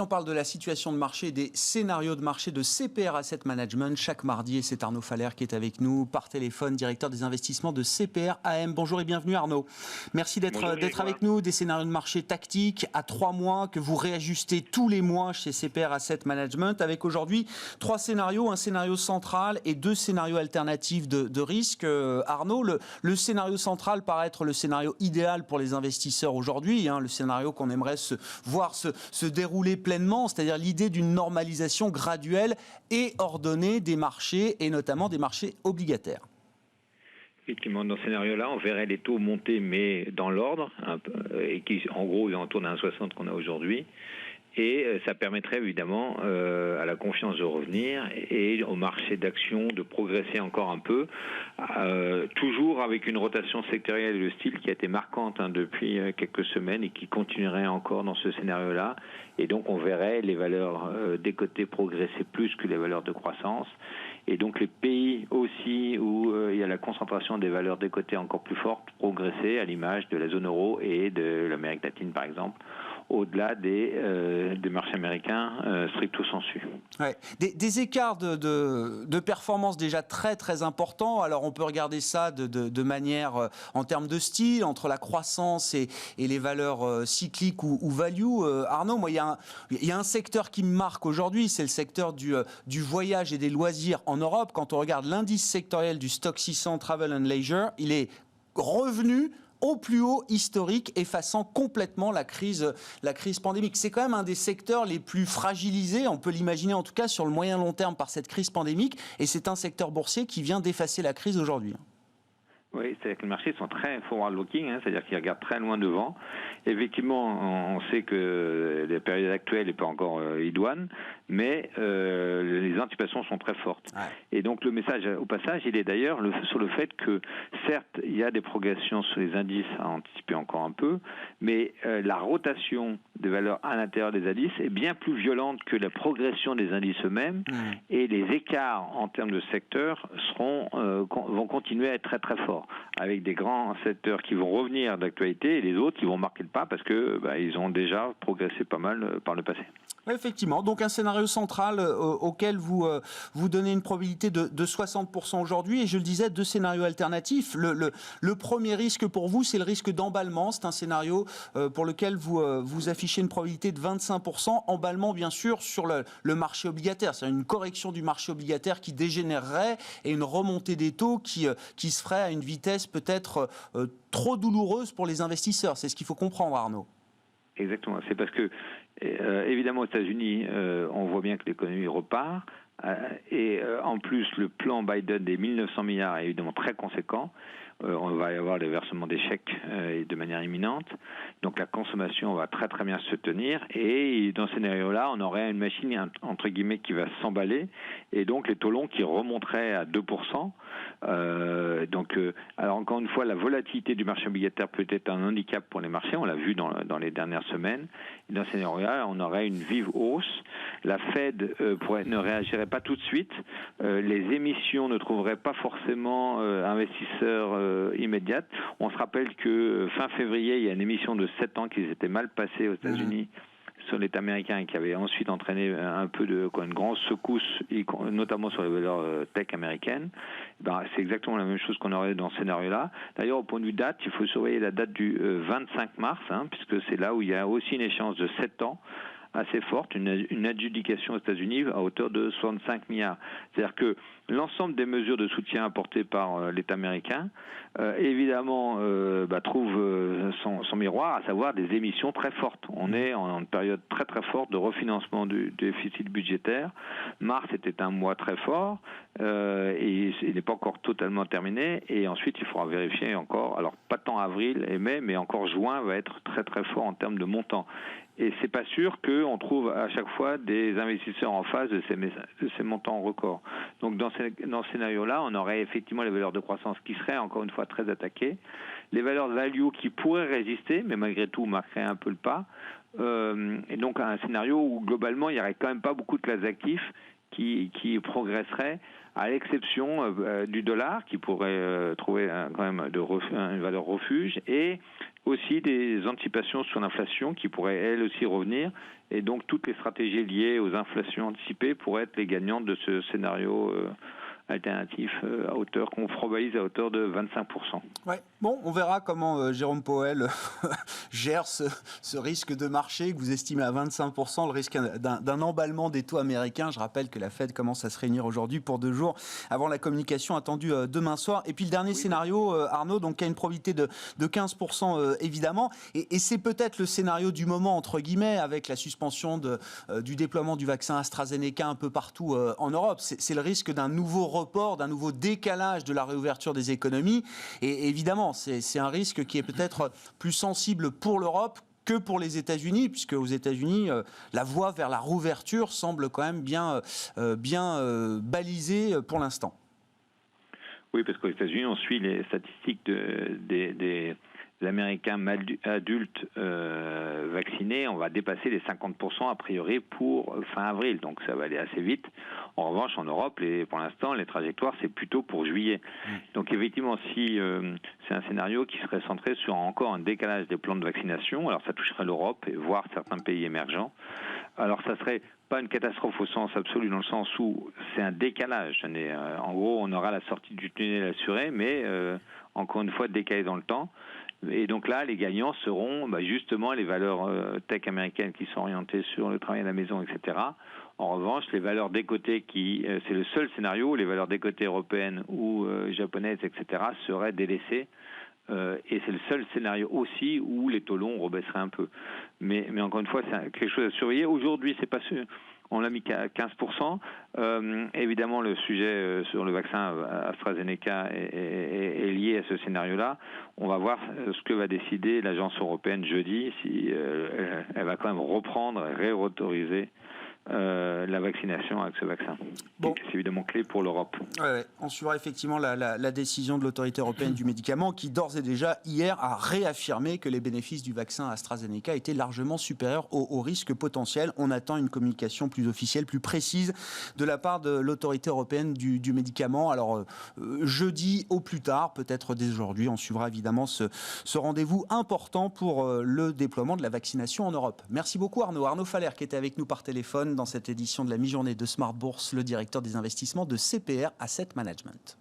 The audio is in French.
on parle de la situation de marché, des scénarios de marché de CPR Asset Management chaque mardi. Et c'est Arnaud Faller qui est avec nous par téléphone, directeur des investissements de CPR AM. Bonjour et bienvenue Arnaud. Merci d'être avec nous. Des scénarios de marché tactiques à 3 mois que vous réajustez tous les mois chez CPR Asset Management avec aujourd'hui 3 scénarios, un scénario central et 2 scénarios alternatifs de risque. Arnaud, le scénario central paraît être le scénario idéal pour les investisseurs aujourd'hui, le scénario qu'on aimerait voir se dérouler pleinement, c'est-à-dire l'idée d'une normalisation graduelle et ordonnée des marchés et notamment des marchés obligataires. Effectivement, dans ce scénario-là, on verrait les taux monter, mais dans l'ordre, et qui, en gros, autour d'un 60 qu'on a aujourd'hui. Et ça permettrait évidemment à la confiance de revenir et au marché d'actions de progresser encore un peu, toujours avec une rotation sectorielle et de style qui a été marquante depuis quelques semaines et qui continuerait encore dans ce scénario-là. Et donc on verrait les valeurs décotées progresser plus que les valeurs de croissance. Et donc les pays aussi où il y a la concentration des valeurs décotées encore plus fortes progresser, à l'image de la zone euro et de l'Amérique latine par exemple, au-delà des marchés américains stricto sensu. Ouais. Des écarts de performance déjà très très importants. Alors on peut regarder ça de manière en termes de style entre la croissance et les valeurs cycliques ou value. Arnaud, moi il y a un secteur qui me marque aujourd'hui, c'est le secteur du voyage et des loisirs en Europe. Quand on regarde l'indice sectoriel du Stock 600 Travel and Leisure, il est revenu au plus haut historique, effaçant complètement la crise pandémique. C'est quand même un des secteurs les plus fragilisés, on peut l'imaginer en tout cas sur le moyen long terme par cette crise pandémique, et c'est un secteur boursier qui vient d'effacer la crise aujourd'hui. Oui, c'est-à-dire que les marchés sont très forward-looking, c'est-à-dire qu'ils regardent très loin devant. Effectivement, on sait que la période actuelle n'est pas encore idoine, mais les anticipations sont très fortes. Ouais. Et donc le message, au passage, il est d'ailleurs sur le fait que, certes, il y a des progressions sur les indices à anticiper encore un peu, mais la rotation des valeurs à l'intérieur des indices est bien plus violente que la progression des indices eux-mêmes, et les écarts en termes de secteurs vont continuer à être très très forts, avec des grands secteurs qui vont revenir d'actualité et les autres qui vont marquer le pas parce que ils ont déjà progressé pas mal par le passé. Effectivement, donc un scénario central auquel vous donnez une probabilité de 60% aujourd'hui, et je le disais, 2 scénarios alternatifs. Le premier risque pour vous, c'est le risque d'emballement. C'est un scénario pour lequel vous affichez une probabilité de 25%. Emballement, bien sûr, sur le marché obligataire. C'est une correction du marché obligataire qui dégénérerait et une remontée des taux qui se ferait à une vitesse peut-être trop douloureuse pour les investisseurs. C'est ce qu'il faut comprendre, Arnaud. Exactement. C'est parce que, évidemment, aux États-Unis, on voit bien que l'économie repart. Et en plus, le plan Biden des 1900 milliards est évidemment très conséquent. On va y avoir les versements des chèques de manière imminente. Donc la consommation va très très bien se tenir. Et dans ce scénario-là, on aurait une machine, entre guillemets, qui va s'emballer. Et donc les taux longs qui remonteraient à 2%. Alors encore une fois, la volatilité du marché obligataire peut être un handicap pour les marchés. On l'a vu dans les dernières semaines. Et dans ce scénario-là, on aurait une vive hausse. La Fed ne réagirait pas tout de suite. Les émissions ne trouveraient pas forcément investisseurs immédiates. On se rappelle que fin février, il y a une émission de 7 ans qui s'était mal passée aux États-Unis sur l'État américain et qui avait ensuite entraîné un peu une grande secousse, notamment sur les valeurs tech américaines. C'est exactement la même chose qu'on aurait dans ce scénario-là. D'ailleurs, au point de vue date, il faut surveiller la date du 25 mars, puisque c'est là où il y a aussi une échéance de 7 ans assez forte, une adjudication aux États-Unis à hauteur de 65 milliards. C'est-à-dire que l'ensemble des mesures de soutien apportées par l'État américain, évidemment, trouve son miroir, à savoir des émissions très fortes. On est en période très très forte de refinancement du déficit budgétaire. Mars était un mois très fort et il n'est pas encore totalement terminé. Et ensuite, il faudra vérifier encore, alors pas tant avril et mai, mais encore juin va être très très fort en termes de montant. Et c'est pas sûr qu'on trouve à chaque fois des investisseurs en face de ces montants records. Donc dans ce scénario-là, on aurait effectivement les valeurs de croissance qui seraient encore une fois très attaquées, les valeurs de value qui pourraient résister, mais malgré tout marqueraient un peu le pas. Et donc un scénario où globalement il n'y aurait quand même pas beaucoup de classes d'actifs qui progresseraient à l'exception du dollar qui pourrait trouver quand même une valeur refuge, et aussi des anticipations sur l'inflation qui pourraient elles aussi revenir, et donc toutes les stratégies liées aux inflations anticipées pourraient être les gagnantes de ce scénario alternatif qu'on probalise à hauteur de 25%. Ouais. Bon, on verra comment Jérôme Powell gère ce risque de marché que vous estimez à 25%, le risque d'un emballement des taux américains. Je rappelle que la Fed commence à se réunir aujourd'hui pour 2 jours avant la communication attendue demain soir. Et puis le dernier scénario, Arnaud, donc, qui a une probabilité de 15% évidemment. Et c'est peut-être le scénario du moment, entre guillemets, avec la suspension du déploiement du vaccin AstraZeneca un peu partout en Europe. C'est le risque d'un nouveau report, d'un nouveau décalage de la réouverture des économies. Et évidemment, c'est un risque qui est peut-être plus sensible pour l'Europe que pour les États-Unis, puisque aux États-Unis, la voie vers la rouverture semble quand même bien balisée pour l'instant. Oui, parce qu'aux États-Unis, on suit les statistiques des Américains adultes vaccinés. On va dépasser les 50% a priori pour fin avril, donc ça va aller assez vite. En revanche, en Europe, pour l'instant, les trajectoires, c'est plutôt pour juillet. Donc effectivement, si c'est un scénario qui serait centré sur encore un décalage des plans de vaccination, alors ça toucherait l'Europe, et voire certains pays émergents. Alors ça serait pas une catastrophe au sens absolu, dans le sens où c'est un décalage. En gros, on aura la sortie du tunnel assurée, mais encore une fois décalé dans le temps. Et donc là, les gagnants seront justement les valeurs tech américaines qui sont orientées sur le travail à la maison, etc. En revanche, les valeurs décotées c'est le seul scénario où les valeurs décotées européennes ou japonaises, etc. seraient délaissées. Et c'est le seul scénario aussi où les taux longs rebaisseraient un peu. Mais encore une fois, c'est quelque chose à surveiller. Aujourd'hui, c'est pas sûr. On l'a mis qu'à 15%. Évidemment, le sujet sur le vaccin AstraZeneca est lié à ce scénario-là. On va voir ce que va décider l'agence européenne jeudi, si elle va quand même reprendre et réautoriser la vaccination avec ce vaccin. Bon. C'est évidemment clé pour l'Europe. Ouais. On suivra effectivement la décision de l'autorité européenne du médicament qui, d'ores et déjà, hier, a réaffirmé que les bénéfices du vaccin AstraZeneca étaient largement supérieurs aux risques potentiels. On attend une communication plus officielle, plus précise de la part de l'autorité européenne du médicament. Alors, jeudi au plus tard, peut-être dès aujourd'hui, on suivra évidemment ce rendez-vous important pour le déploiement de la vaccination en Europe. Merci beaucoup Arnaud. Arnaud Faller qui était avec nous par téléphone dans cette édition de la mi-journée de Smart Bourse, le directeur des investissements de CPR Asset Management.